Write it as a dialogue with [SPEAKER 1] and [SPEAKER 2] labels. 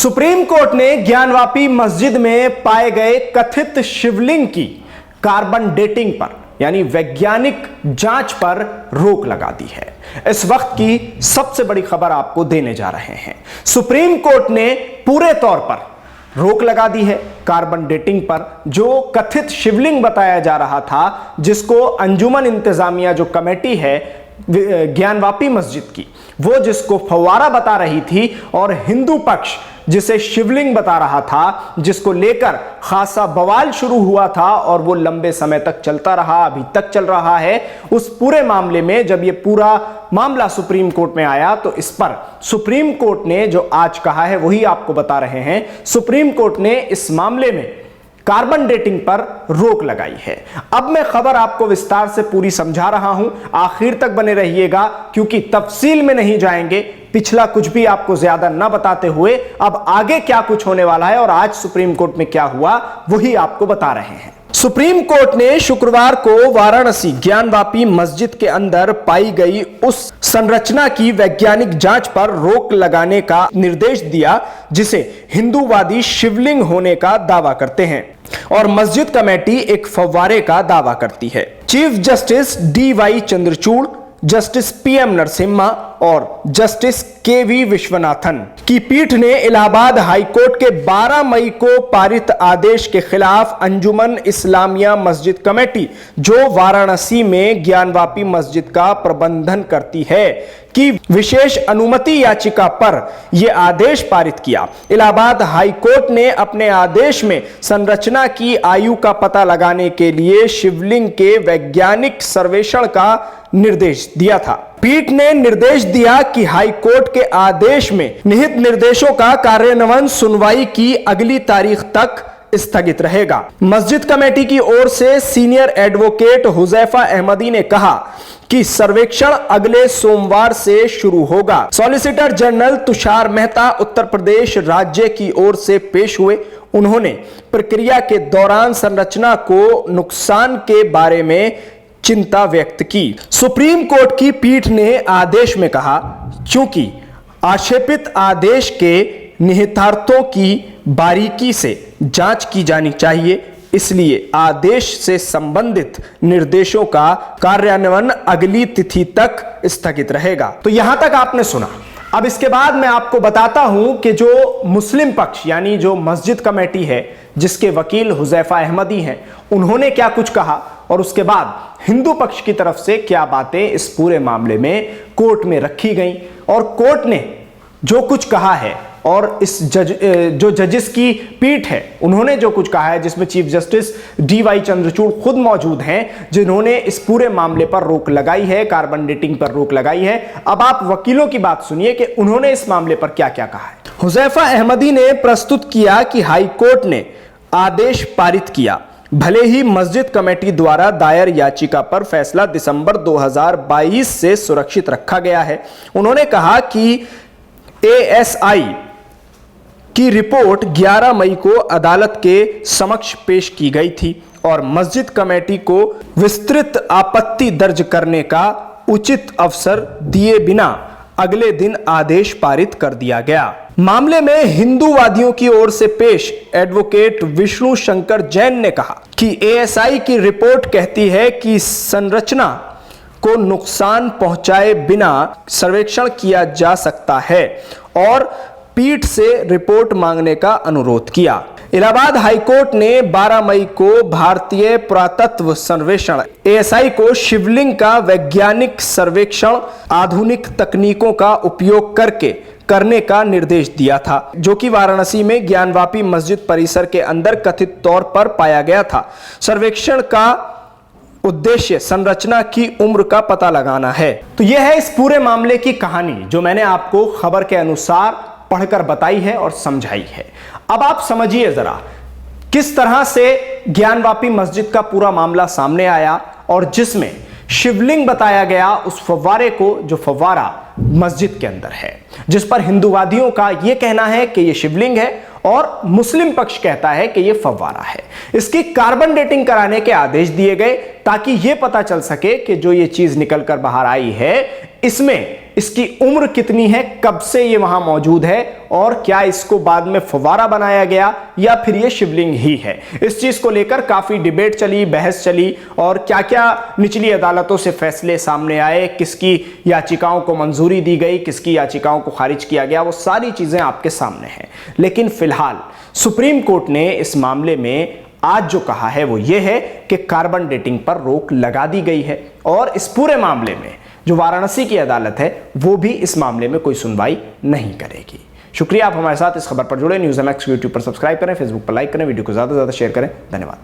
[SPEAKER 1] Supreme court ने ज्ञानवापी मस्जिद में पाए गए कथित शिवलिंग की कार्बन डेटिंग पर यानी वैज्ञानिक जांच पर रोक लगा दी है। इस वक्त की सबसे बड़ी खबर आपको देने जा रहे हैं। सुप्रीम कोर्ट ने पूरे तौर पर रोक लगा दी है कार्बन डेटिंग पर। जो कथित शिवलिंग बताया जा रहा था, जिसको अंजुमन इंतजामिया जो कमेटी है ज्ञानवापी मस्जिद की, वो जिसको फव्वारा बता रही थी और हिंदू पक्ष जिसे शिवलिंग बता रहा था, जिसको लेकर खासा बवाल शुरू हुआ था और वो लंबे समय तक चलता रहा, अभी तक चल रहा है। उस पूरे मामले में जब ये पूरा मामला सुप्रीम कोर्ट में आया तो इस पर सुप्रीम कोर्ट ने जो आज कहा है वही आपको बता रहे हैं। सुप्रीम कोर्ट ने इस मामले में कार्बन डेटिंग पर रोक लगाई है। अब मैं खबर आपको विस्तार से पूरी समझा रहा हूं, आखिर तक बने रहिएगा क्योंकि तफसील में नहीं जाएंगे। पिछला कुछ भी आपको ज्यादा न बताते हुए अब आगे क्या कुछ होने वाला है और आज सुप्रीम कोर्ट में क्या हुआ वही आपको बता रहे हैं। सुप्रीम कोर्ट ने शुक्रवार को वाराणसी ज्ञानवापी मस्जिद के अंदर पाई गई उस संरचना की वैज्ञानिक जांच पर रोक लगाने का निर्देश दिया जिसे हिंदूवादी शिवलिंग होने का दावा करते हैं और मस्जिद कमेटी एक फव्वारे का दावा करती है। Chief justice DY Chandrachud, justice PM Narasimha और जस्टिस KV विश्वनाथन की पीठ ने इलाहाबाद हाईकोर्ट के 12 मई को पारित आदेश के खिलाफ अंजुमन इस्लामिया मस्जिद कमेटी, जो वाराणसी में ज्ञानवापी मस्जिद का प्रबंधन करती है, की विशेष अनुमति याचिका पर यह आदेश पारित किया। इलाहाबाद हाईकोर्ट ने अपने आदेश में संरचना की आयु का पता लगाने के लिए शिवलिंग के वैज्ञानिक सर्वेक्षण का निर्देश दिया था। पीठ ने निर्देश दिया कि हाईकोर्ट के आदेश में निहित निर्देशों का कार्यान्वयन सुनवाई की अगली तारीख तक स्थगित रहेगा। मस्जिद कमेटी की ओर से सीनियर एडवोकेट हुजैफा अहमदी ने कहा कि सर्वेक्षण अगले सोमवार से शुरू होगा। सॉलिसिटर जनरल तुषार मेहता उत्तर प्रदेश राज्य की ओर से पेश हुए। उन्होंने प्रक्रिया के दौरान संरचना को नुकसान के बारे में चिंता व्यक्त की। सुप्रीम कोर्ट की पीठ ने आदेश में कहा, चूंकि आक्षेपित आदेश के निहितार्थों की बारीकी से जांच की जानी चाहिए, इसलिए आदेश से संबंधित निर्देशों का कार्यान्वयन अगली तिथि तक स्थगित रहेगा। तो यहां तक आपने सुना। अब इसके बाद मैं आपको बताता हूं कि जो मुस्लिम पक्ष यानी जो मस्जिद कमेटी है, जिसके वकील हुजैफा अहमदी हैं, उन्होंने क्या कुछ कहा और उसके बाद हिंदू पक्ष की तरफ से क्या बातें इस पूरे मामले में कोर्ट में रखी गई और कोर्ट ने जो कुछ कहा है और इस जो जजेस की पीठ है उन्होंने जो कुछ कहा है, जिसमें चीफ जस्टिस DY चंद्रचूड़ खुद मौजूद हैं, जिन्होंने इस पूरे मामले पर रोक लगाई है, कार्बन डेटिंग पर रोक लगाई है। अब आप वकीलों की बात सुनिए कि उन्होंने इस मामले पर क्या क्या कहा है। हुजैफा अहमदी ने प्रस्तुत किया कि हाईकोर्ट ने आदेश पारित किया, भले ही मस्जिद कमेटी द्वारा दायर याचिका पर फैसला दिसंबर 2022 से सुरक्षित रखा गया है। उन्होंने कहा कि ASI की रिपोर्ट 11 मई को अदालत के समक्ष पेश की गई थी और मस्जिद कमेटी को विस्तृत आपत्ति दर्ज करने का उचित अवसर दिए बिना अगले दिन आदेश पारित कर दिया गया। मामले में हिंदूवादियों की ओर से पेश एडवोकेट विष्णु शंकर जैन ने कहा कि ASI की रिपोर्ट कहती है कि संरचना को नुकसान पहुंचाए बिना सर्वेक्षण किया जा सकता है और पीठ से रिपोर्ट मांगने का अनुरोध किया। इलाहाबाद हाईकोर्ट ने 12 मई को भारतीय पुरातत्व सर्वेक्षण ASI को शिवलिंग का वैज्ञानिक सर्वेक्षण आधुनिक तकनीकों का उपयोग करके करने का निर्देश दिया था, जो कि वाराणसी में ज्ञानवापी मस्जिद परिसर के अंदर कथित तौर पर पाया गया था। सर्वेक्षण का उद्देश्य संरचना की उम्र का पता लगाना है। तो यह है इस पूरे मामले की कहानी जो मैंने आपको खबर के अनुसार पढ़कर बताई है और समझाई है। अब आप समझिए जरा किस तरह से ज्ञानवापी मस्जिद का पूरा मामला सामने आया और जिसमें शिवलिंग बताया गया, उस फव्वारे को, जो फव्वारा मस्जिद के अंदर है, जिस पर हिंदूवादियों का यह कहना है कि यह शिवलिंग है और मुस्लिम पक्ष कहता है कि यह फव्वारा है। इसकी कार्बन डेटिंग कराने के आदेश दिए गए ताकि यह पता चल सके कि जो ये चीज निकल कर बाहर आई है इसमें इसकी उम्र कितनी है, कब से ये वहां मौजूद है, और क्या इसको बाद में फव्वारा बनाया गया या फिर ये शिवलिंग ही है। इस चीज को लेकर काफी डिबेट चली, बहस चली, और क्या क्या निचली अदालतों से फैसले सामने आए, किसकी याचिकाओं को मंजूरी दी गई, किसकी याचिकाओं को खारिज किया गया, वो सारी चीजें आपके सामने हैं। लेकिन फिलहाल सुप्रीम कोर्ट ने इस मामले में आज जो कहा है वो ये है कि कार्बन डेटिंग पर रोक लगा दी गई है, और इस पूरे मामले में जो वाराणसी की अदालत है वो भी इस मामले में कोई सुनवाई नहीं करेगी। शुक्रिया, आप हमारे साथ इस खबर पर जुड़े। न्यूज़ MX यूट्यूब पर सब्सक्राइब करें, फेसबुक पर लाइक करें, वीडियो को ज्यादा से ज्यादा शेयर करें। धन्यवाद।